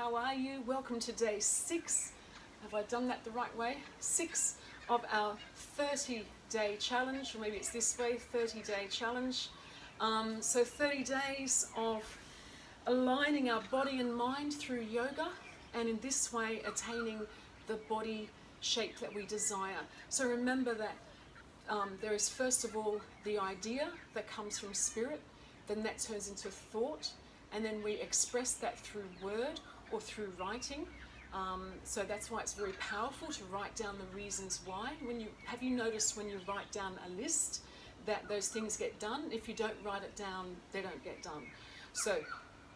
how are you? Welcome to day 6. Have I done that the right way? 6 of our 30-day challenge, or maybe it's this way, 30-day challenge. So 30 days of aligning our body and mind through yoga, and in this way attaining the body shape that we desire. So remember that there is first of all the idea that comes from spirit, then that turns into thought, and then we express that through word or through writing. So that's why it's very powerful to write down the reasons why. Have you noticed when you write down a list that those things get done? If you don't write it down, they don't get done. So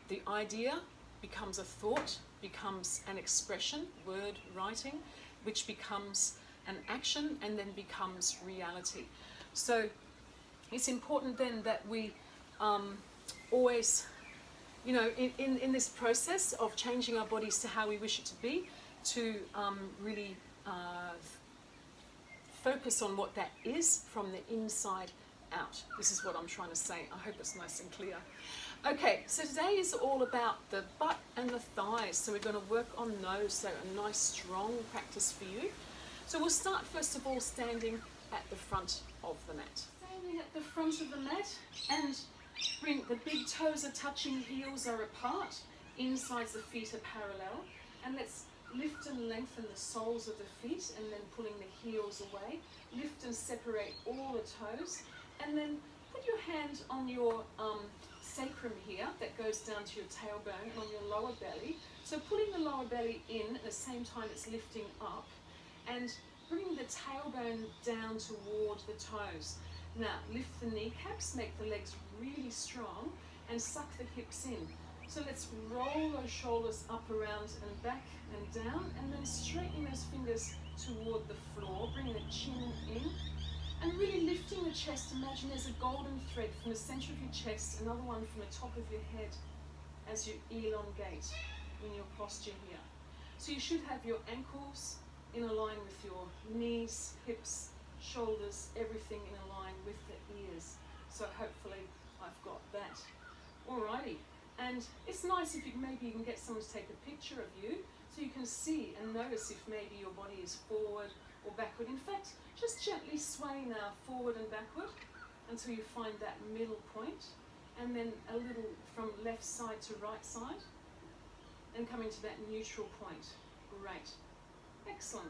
the idea becomes a thought, becomes an expression, word, writing, which becomes an action and then becomes reality. So it's important then that we always, in this process of changing our bodies to how we wish it to be, to really focus on what that is from the inside out. This is what I'm trying to say. I hope it's nice and clear. Okay, so today is all about the butt and the thighs. So we're going to work on those, so a nice strong practice for you. So we'll start first of all standing at the front of the mat. Standing at the front of the mat, and bring the big toes are touching, heels are apart, insides the feet are parallel, and let's lift and lengthen the soles of the feet, and then pulling the heels away. Lift and separate all the toes, and then put your hand on your sacrum here that goes down to your tailbone and on your lower belly. So pulling the lower belly in at the same time it's lifting up, and bringing the tailbone down toward the toes. Now lift the kneecaps, make the legs really strong, and suck the hips in. So let's roll those shoulders up, around and back and down, and then straighten those fingers toward the floor. Bring the chin in, and really lifting the chest. Imagine there's a golden thread from the center of your chest, another one from the top of your head as you elongate in your posture here. So you should have your ankles in a line with your knees, hips, shoulders, everything in a line with the ears. So hopefully I've got that. Alrighty, and it's nice if maybe you can get someone to take a picture of you so you can see and notice if maybe your body is forward or backward. In fact, just gently sway now forward and backward until you find that middle point, and then a little from left side to right side, and coming to that neutral point. Great. Excellent.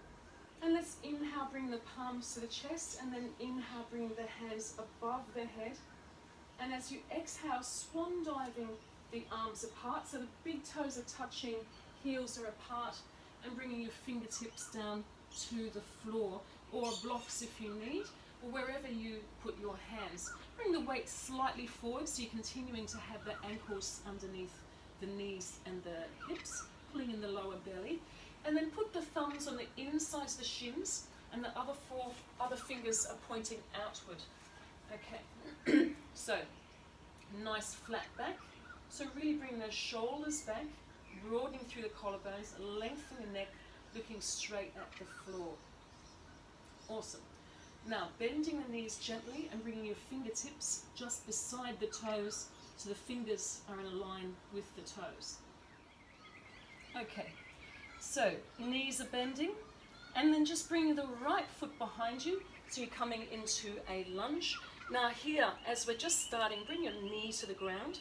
And let's inhale, bring the palms to the chest, and then inhale, bring the hands above the head. And as you exhale, swan diving the arms apart, so the big toes are touching, heels are apart, and bringing your fingertips down to the floor, or blocks if you need, or wherever you put your hands. Bring the weight slightly forward, so you're continuing to have the ankles underneath the knees and the hips, pulling in the lower belly. And then put the thumbs on the insides of the shins, and the other fingers are pointing outward. Okay, so nice flat back. So really bring those shoulders back, broadening through the collarbones, lengthening the neck, looking straight at the floor. Awesome. Now bending the knees gently and bringing your fingertips just beside the toes so the fingers are in a line with the toes. Okay. So, knees are bending, and then just bring the right foot behind you, so you're coming into a lunge. Now here, as we're just starting, bring your knee to the ground,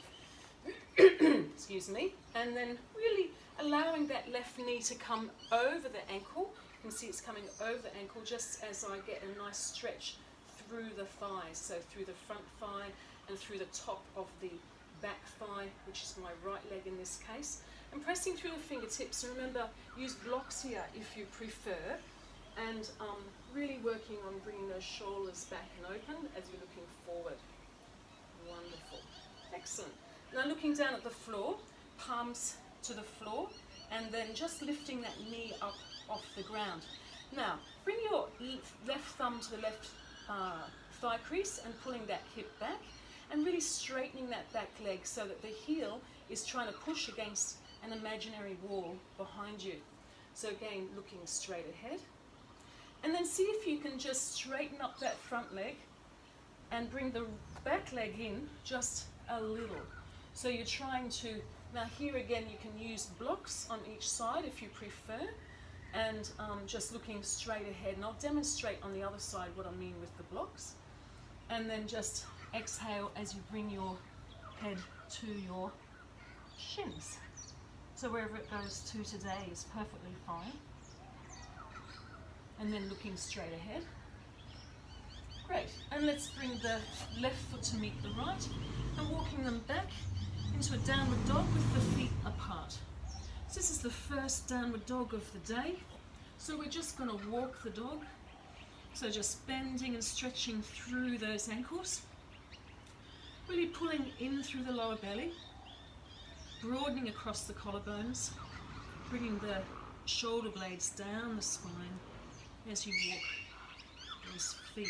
excuse me, and then really allowing that left knee to come over the ankle. You can see it's coming over the ankle just as I get a nice stretch through the thighs, so through the front thigh and through the top of the back thigh, which is my right leg in this case. And pressing through the fingertips, so remember, use blocks here if you prefer, and really working on bringing those shoulders back and open as you're looking forward. Wonderful. Excellent. Now looking down at the floor, palms to the floor, and then just lifting that knee up off the ground. Now, bring your left thumb to the left thigh crease and pulling that hip back, and really straightening that back leg so that the heel is trying to push against an imaginary wall behind you. So again, looking straight ahead. And then see if you can just straighten up that front leg and bring the back leg in just a little. So you're trying to Now here again you can use blocks on each side if you prefer, and just looking straight ahead. And I'll demonstrate on the other side what I mean with the blocks. And then just exhale as you bring your head to your shins. So wherever it goes to today is perfectly fine. And then looking straight ahead. Great. And let's bring the left foot to meet the right and walking them back into a downward dog with the feet apart. So this is the first downward dog of the day. So we're just going to walk the dog. So just bending and stretching through those ankles. Really pulling in through the lower belly. Broadening across the collarbones. Bringing the shoulder blades down the spine as you walk those feet,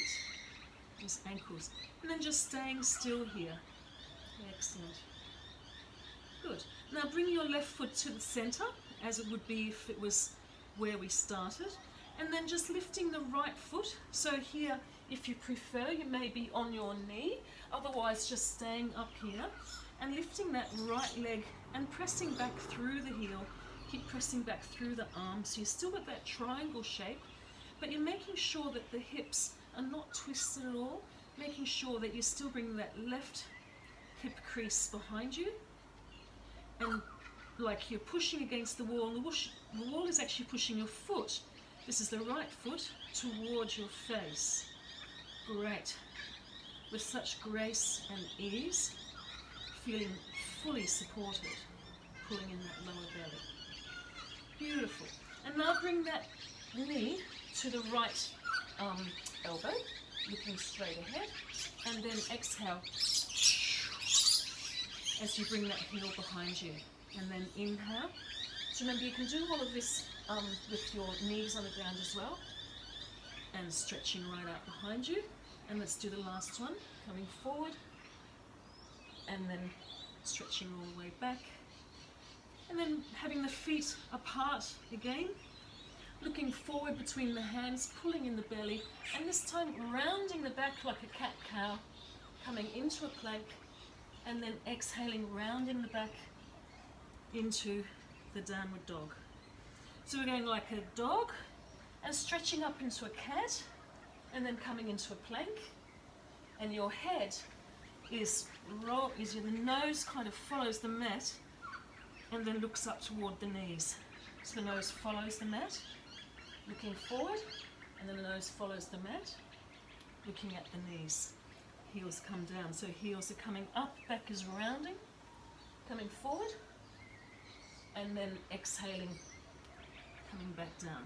those ankles. And then just staying still here. Excellent. Good. Now bring your left foot to the center, as it would be if it was where we started. And then just lifting the right foot. So here, if you prefer, you may be on your knee. Otherwise, just staying up here. And lifting that right leg and pressing back through the heel. Keep pressing back through the arm. So you're still got that triangle shape. But you're making sure that the hips are not twisted at all. Making sure that you're still bringing that left hip crease behind you. And like you're pushing against the wall. The wall is actually pushing your foot. This is the right foot towards your face. Great. With such grace and ease. Feeling fully supported. Pulling in that lower belly. Beautiful. And now bring that knee to the right elbow, looking straight ahead, and then exhale as you bring that heel behind you, and then inhale. So remember, you can do all of this with your knees on the ground as well, and stretching right out behind you. And let's do the last one, coming forward, and then stretching all the way back, and then having the feet apart again. Looking forward between the hands, pulling in the belly, and this time rounding the back like a cat-cow, coming into a plank, and then exhaling, rounding the back into the downward dog. So we're going like a dog, and stretching up into a cat, and then coming into a plank, and your head is the nose kind of follows the mat, and then looks up toward the knees. So the nose follows the mat. Looking forward, and then the nose follows the mat, looking at the knees. Heels come down, so heels are coming up, back is rounding, coming forward, and then exhaling, coming back down.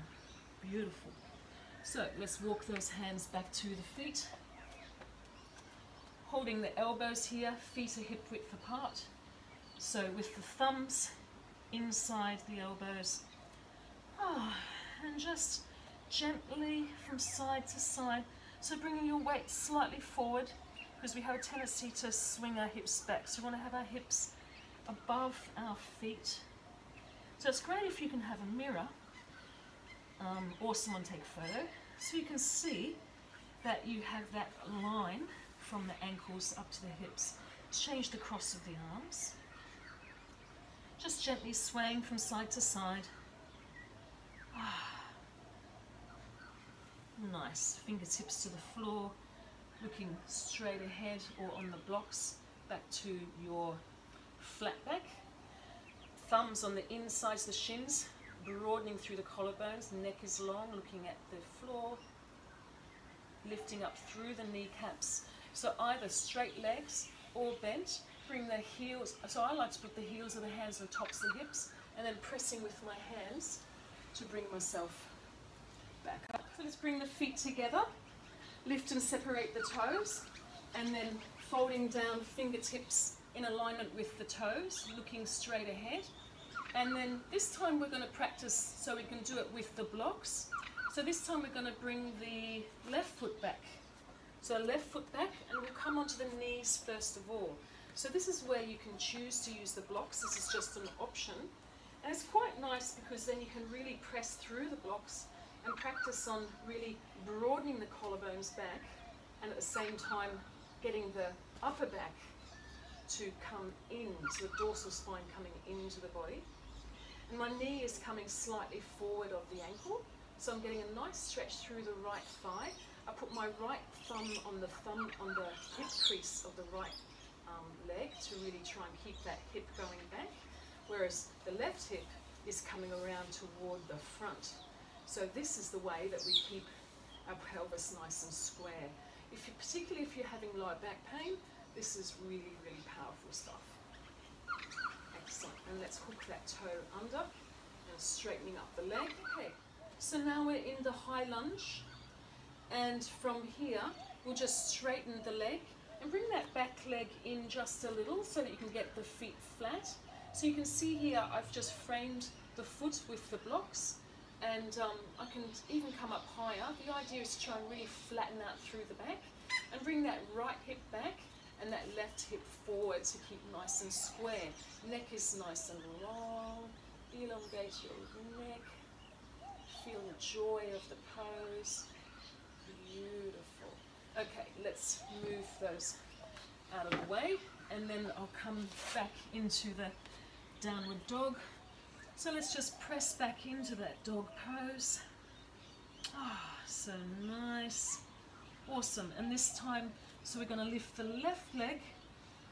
Beautiful. So let's walk those hands back to the feet. Holding the elbows here, feet are hip width apart. So with the thumbs inside the elbows. And just gently from side to side. So bringing your weight slightly forward, because we have a tendency to swing our hips back. So we want to have our hips above our feet. So it's great if you can have a mirror or someone take a photo, so you can see that you have that line from the ankles up to the hips. Change the cross of the arms. Just gently swaying from side to side. Nice. Fingertips to the floor, looking straight ahead or on the blocks, back to your flat back. Thumbs on the insides of the shins, broadening through the collarbones. The neck is long, looking at the floor, lifting up through the kneecaps. So either straight legs or bent. Bring the heels. So I like to put the heels of the hands on tops of the hips, and then pressing with my hands to bring myself back up. So let's bring the feet together, lift and separate the toes, and then folding down fingertips in alignment with the toes, looking straight ahead. And then this time we're going to practice so we can do it with the blocks. So this time we're going to bring the left foot back. So left foot back, and we'll come onto the knees first of all. So this is where you can choose to use the blocks. This is just an option. And it's quite nice because then you can really press through the blocks and practice on really broadening the collarbones back, and at the same time getting the upper back to come into the dorsal spine, coming into the body. And my knee is coming slightly forward of the ankle. So I'm getting a nice stretch through the right thigh. I put my right thumb on the hip crease of the right leg to really try and keep that hip going back, whereas the left hip is coming around toward the front. So this is the way that we keep our pelvis nice and square. Particularly if you're having lower back pain, this is really, really powerful stuff. Excellent. And let's hook that toe under and straightening up the leg. Okay, so now we're in the high lunge. And from here, we'll just straighten the leg and bring that back leg in just a little so that you can get the feet flat. So you can see here, I've just framed the foot with the blocks, and I can even come up higher. The idea is to try and really flatten out through the back and bring that right hip back and that left hip forward to keep nice and square. Neck is nice and long. Elongate your neck. Feel the joy of the pose. Beautiful. Okay, let's move those out of the way, and then I'll come back into the downward dog. So let's just press back into that dog pose. Ah, so nice. Awesome. And this time, so we're going to lift the left leg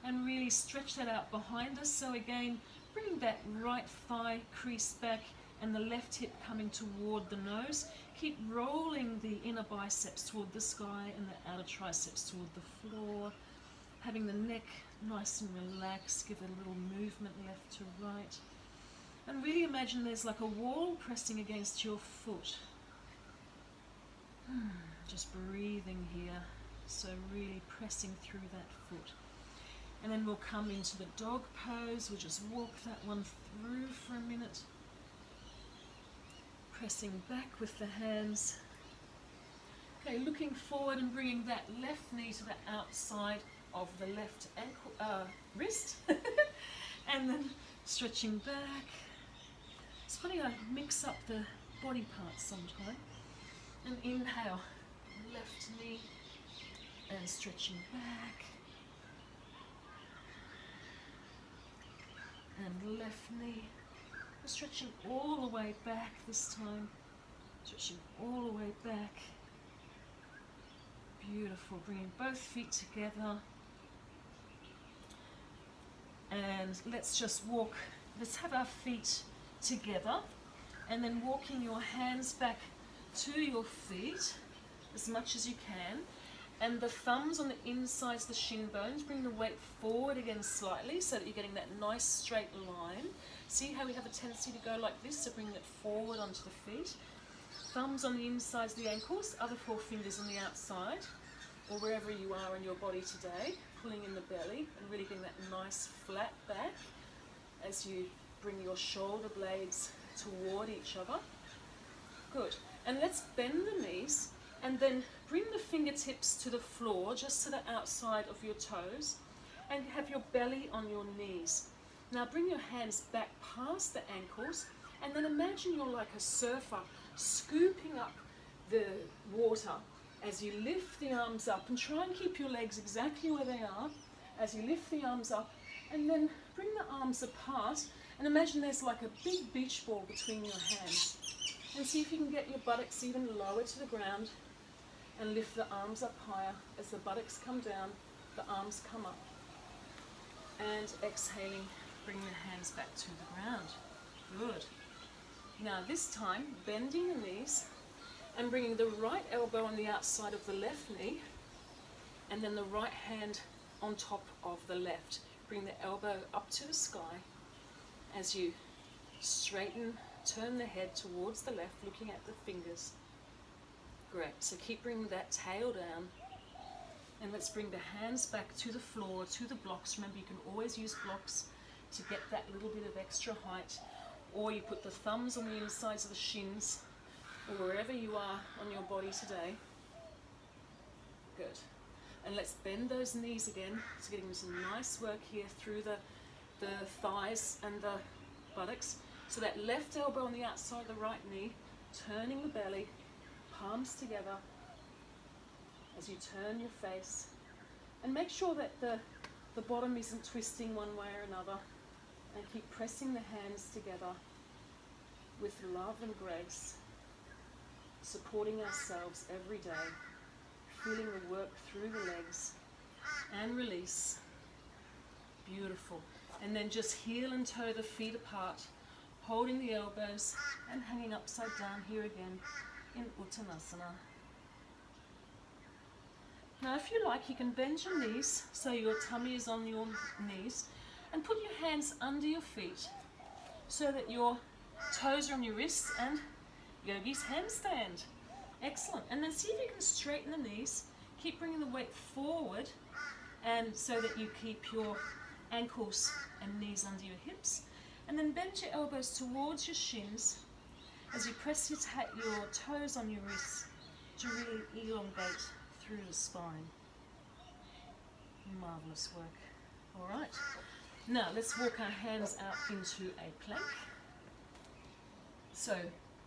and really stretch that out behind us. So again, bring that right thigh crease back and the left hip coming toward the nose. Keep rolling the inner biceps toward the sky and the outer triceps toward the floor. Having the neck nice and relaxed, give it a little movement left to right. And really imagine there's like a wall pressing against your foot. Just breathing here. So really pressing through that foot. And then we'll come into the dog pose. We'll just walk that one through for a minute. Pressing back with the hands. Okay, looking forward and bringing that left knee to the outside of the left ankle, wrist. And then stretching back. It's funny, I mix up the body parts sometimes. And inhale, left knee, and stretching back. And left knee. Stretching all the way back this time. Stretching all the way back. Beautiful. Bringing both feet together. And let's just walk. Let's have our feet together. And then walking your hands back to your feet as much as you can. And the thumbs on the insides of the shin bones, bring the weight forward again slightly so that you're getting that nice straight line. See how we have a tendency to go like this, so bring it forward onto the feet. Thumbs on the insides of the ankles, other four fingers on the outside, or wherever you are in your body today, pulling in the belly and really getting that nice flat back as you bring your shoulder blades toward each other. Good. And let's bend the knees and then bring the fingertips to the floor, just to the outside of your toes, and have your belly on your knees. Now bring your hands back past the ankles, and then imagine you're like a surfer scooping up the water as you lift the arms up, and try and keep your legs exactly where they are as you lift the arms up, and then bring the arms apart and imagine there's like a big beach ball between your hands, and see if you can get your buttocks even lower to the ground and lift the arms up higher. As the buttocks come down, the arms come up, and exhaling, bring the hands back to the ground. Good. Now this time, bending the knees and bringing the right elbow on the outside of the left knee, and then the right hand on top of the left. Bring the elbow up to the sky as you straighten, turn the head towards the left, looking at the fingers. Great. So keep bringing that tail down, and let's bring the hands back to the floor, to the blocks. Remember, you can always use blocks to get that little bit of extra height, or you put the thumbs on the insides of the shins, or wherever you are on your body today. Good. And let's bend those knees again. So getting some nice work here through the thighs and the buttocks. So that left elbow on the outside of the right knee, turning the belly, palms together as you turn your face. And make sure that the the bottom isn't twisting one way or another. And keep pressing the hands together with love and grace, supporting ourselves every day, feeling the work through the legs, and release. Beautiful. And then just heel and toe the feet apart, holding the elbows and hanging upside down here again in Uttanasana. Now if you like, you can bend your knees so your tummy is on your knees, and put your hands under your feet so that your toes are on your wrists and yogi's handstand. Excellent. And then see if you can straighten the knees. Keep bringing the weight forward, and so that you keep your ankles and knees under your hips. And then bend your elbows towards your shins as you press your toes on your wrists to really elongate through the spine. Marvelous work. All right. Now let's walk our hands out into a plank. So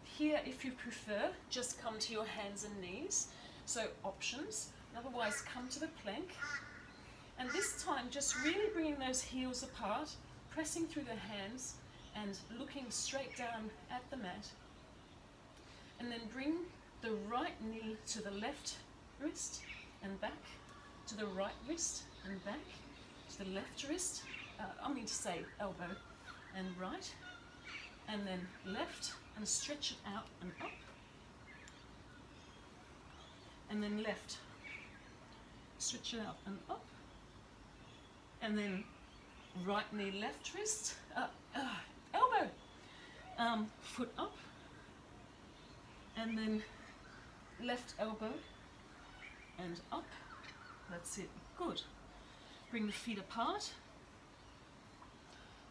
here, if you prefer, just come to your hands and knees. So options. Otherwise, come to the plank. And this time, just really bringing those heels apart, pressing through the hands and looking straight down at the mat. And then bring the right knee to the left wrist and back, to the right wrist and back, to the left wrist, elbow and right, and then left, and stretch it out and up, and then left, stretch it out and up, and then right knee, left wrist, elbow, foot up, and then left elbow and up. That's it. Good. Bring the feet apart,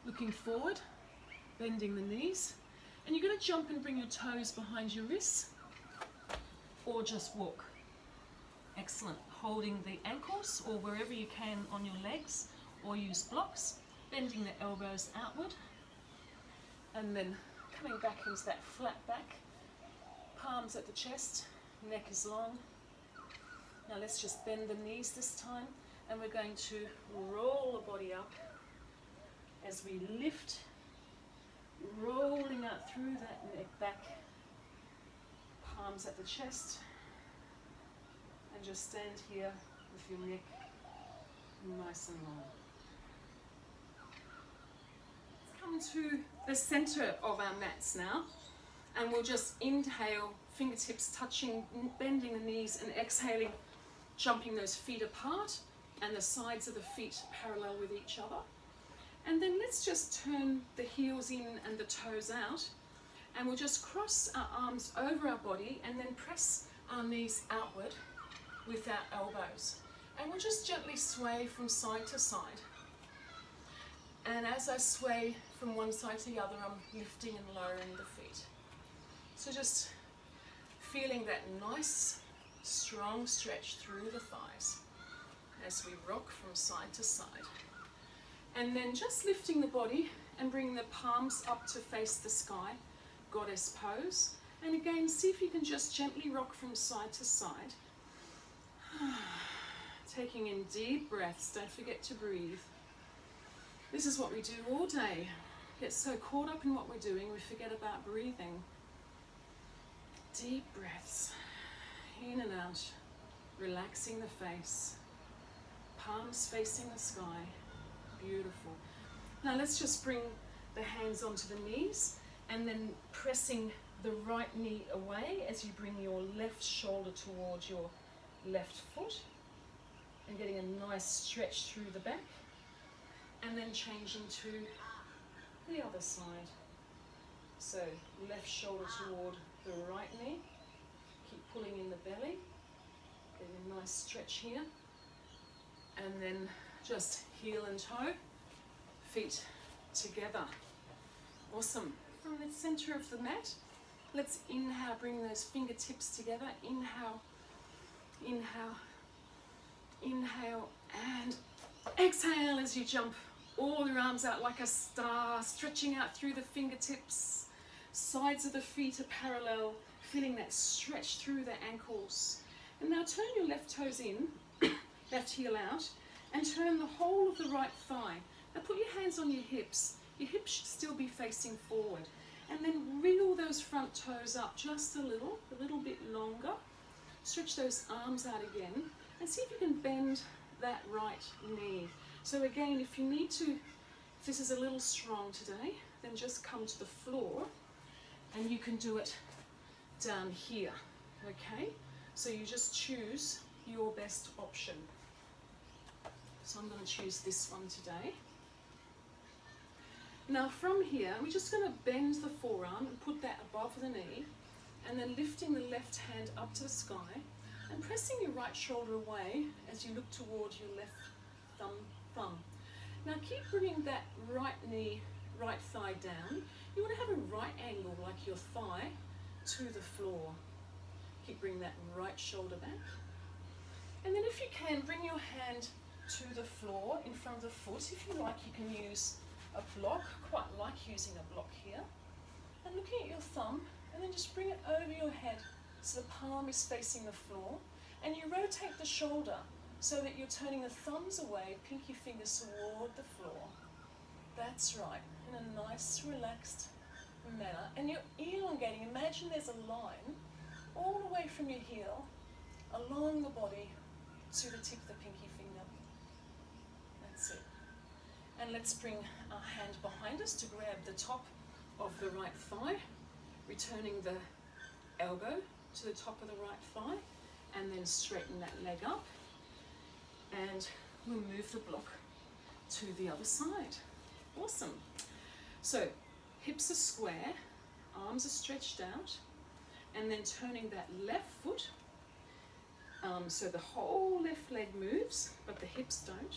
looking forward, bending the knees, and you're going to jump and bring your toes behind your wrists, or just walk. Excellent. Holding the ankles or wherever you can on your legs, or use blocks, bending the elbows outward, and then coming back into that flat back, palms at the chest, neck is long. Now let's just bend the knees this time, and we're going to roll the body up as we lift, rolling out through that neck back, palms at the chest, and just stand here with your neck nice and long. Let's come to the center of our mats now, and we'll just inhale, fingertips touching, bending the knees, and exhaling, jumping those feet apart and the sides of the feet parallel with each other. And then let's just turn the heels in and the toes out, and we'll just cross our arms over our body and then press our knees outward with our elbows. And we'll just gently sway from side to side. And as I sway from one side to the other, I'm lifting and lowering the feet. So just feeling that nice, strong stretch through the thighs as we rock from side to side. And then just lifting the body and bringing the palms up to face the sky, goddess pose. And again, see if you can just gently rock from side to side. Taking in deep breaths, don't forget to breathe. This is what we do all day. Get so caught up in what we're doing, we forget about breathing. Deep breaths, in and out, relaxing the face, palms facing the sky. Beautiful. Now let's just bring the hands onto the knees, and then pressing the right knee away as you bring your left shoulder towards your left foot, and getting a nice stretch through the back, and then changing to the other side. So left shoulder toward the right knee, keep pulling in the belly, getting a nice stretch here, and then just heel and toe, feet together. Awesome. From the center of the mat, let's inhale, bring those fingertips together. Inhale, inhale, inhale, and exhale as you jump all your arms out like a star, stretching out through the fingertips. Sides of the feet are parallel, feeling that stretch through the ankles. And now turn your left toes in, left heel out, And turn the whole of the right thigh. Now put your hands on your hips. Your hips should still be facing forward. And then wriggle those front toes up just a little bit longer. Stretch those arms out again. And see if you can bend that right knee. So again, if you need to, if this is a little strong today, then just come to the floor and you can do it down here, okay? So you just choose your best option. So I'm going to choose this one today. Now from here, we're just going to bend the forearm and put that above the knee, and then lifting the left hand up to the sky and pressing your right shoulder away as you look towards your left thumb. Now keep bringing that right knee, right thigh down. You want to have a right angle like your thigh to the floor. Keep bringing that right shoulder back. And then if you can, bring your hand to the floor in front of the foot. If you like, you can use a block. Quite like using a block here. And looking at your thumb, and then just bring it over your head so the palm is facing the floor. And you rotate the shoulder so that you're turning the thumbs away, pinky fingers toward the floor. That's right, in a nice, relaxed manner. And you're elongating. Imagine there's a line all the way from your heel along the body to the tip of the pinky finger. That's it. And let's bring our hand behind us to grab the top of the right thigh, returning the elbow to the top of the right thigh, and then straighten that leg up. And we'll move the block to the other side. Awesome. So hips are square, arms are stretched out, and then turning that left foot, so the whole left leg moves, but the hips don't.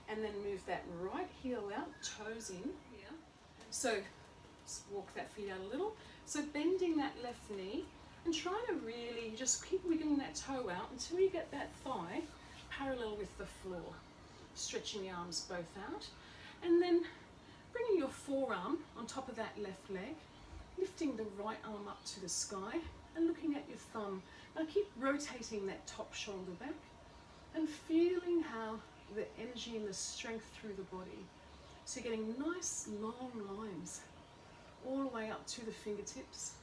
And then move that right heel out, toes in here. So just walk that feet out a little. So bending that left knee and try to really just keep wiggling that toe out until you get that thigh parallel with the floor. Stretching the arms both out. And then bringing your forearm on top of that left leg, lifting the right arm up to the sky and looking at your thumb. Now keep rotating that top shoulder back and feeling how the energy and the strength through the body. So you're getting nice long lines all the way up to the fingertips.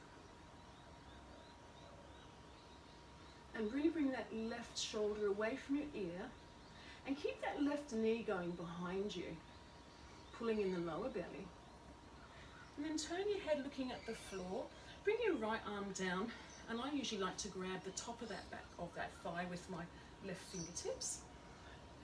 And really bring that left shoulder away from your ear and keep that left knee going behind you, pulling in the lower belly. And then turn your head looking at the floor. Bring your right arm down, and I usually like to grab the top of that back of that thigh with my left fingertips.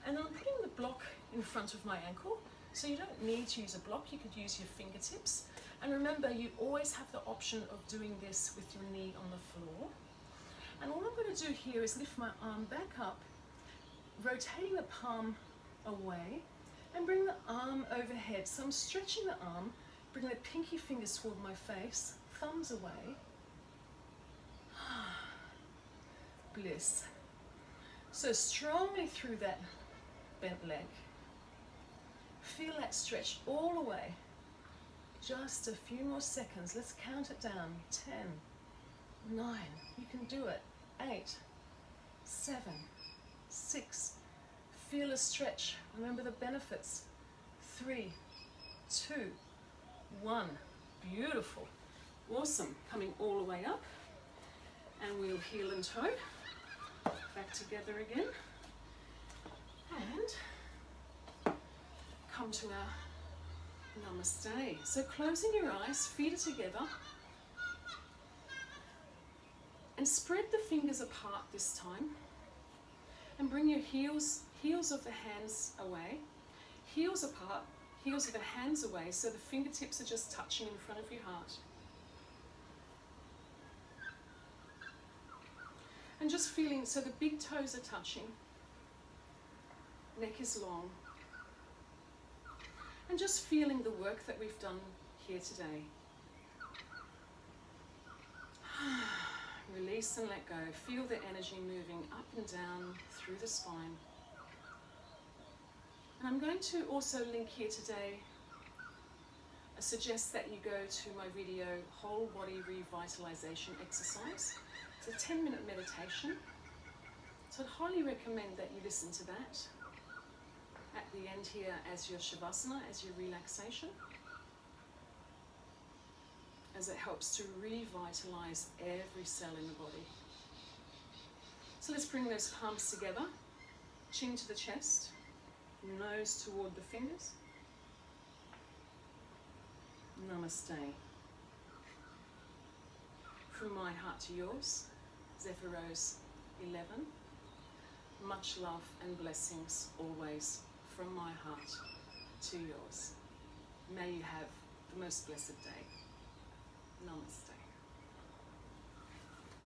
And I'm putting the block in front of my ankle, so you don't need to use a block, you could use your fingertips. And remember, you always have the option of doing this with your knee on the floor. And all I'm going to do here is lift my arm back up, rotating the palm away, and bring the arm overhead. So I'm stretching the arm, bring the pinky fingers toward my face, thumbs away. Bliss. So strongly through that bent leg. Feel that stretch all the way. Just a few more seconds. Let's count it down. 10, 9, you can do it. 8, 7, 6. Feel a stretch. Remember the benefits. 3, 2, 1. Beautiful. Awesome. Coming all the way up. And we'll heel and toe. Back together again. And come to our namaste. So closing your eyes, feet are together. And spread the fingers apart this time. And bring your heels of the hands away. Heels apart, heels of the hands away, so the fingertips are just touching in front of your heart. And just feeling, so the big toes are touching. Neck is long. And just feeling the work that we've done here today. Release and let go. Feel the energy moving up and down through the spine. And I'm going to also link here today, I suggest that you go to my video, Whole Body Revitalization Exercise. It's a 10-minute meditation. So I'd highly recommend that you listen to that. at the end here as your Shavasana, as your relaxation, as it helps to revitalize every cell in the body. So let's bring those palms together, chin to the chest, nose toward the fingers. Namaste. From my heart to yours, Zephyr Rose 11. Much love and blessings always from my heart to yours. May you have the most blessed day. Namaste.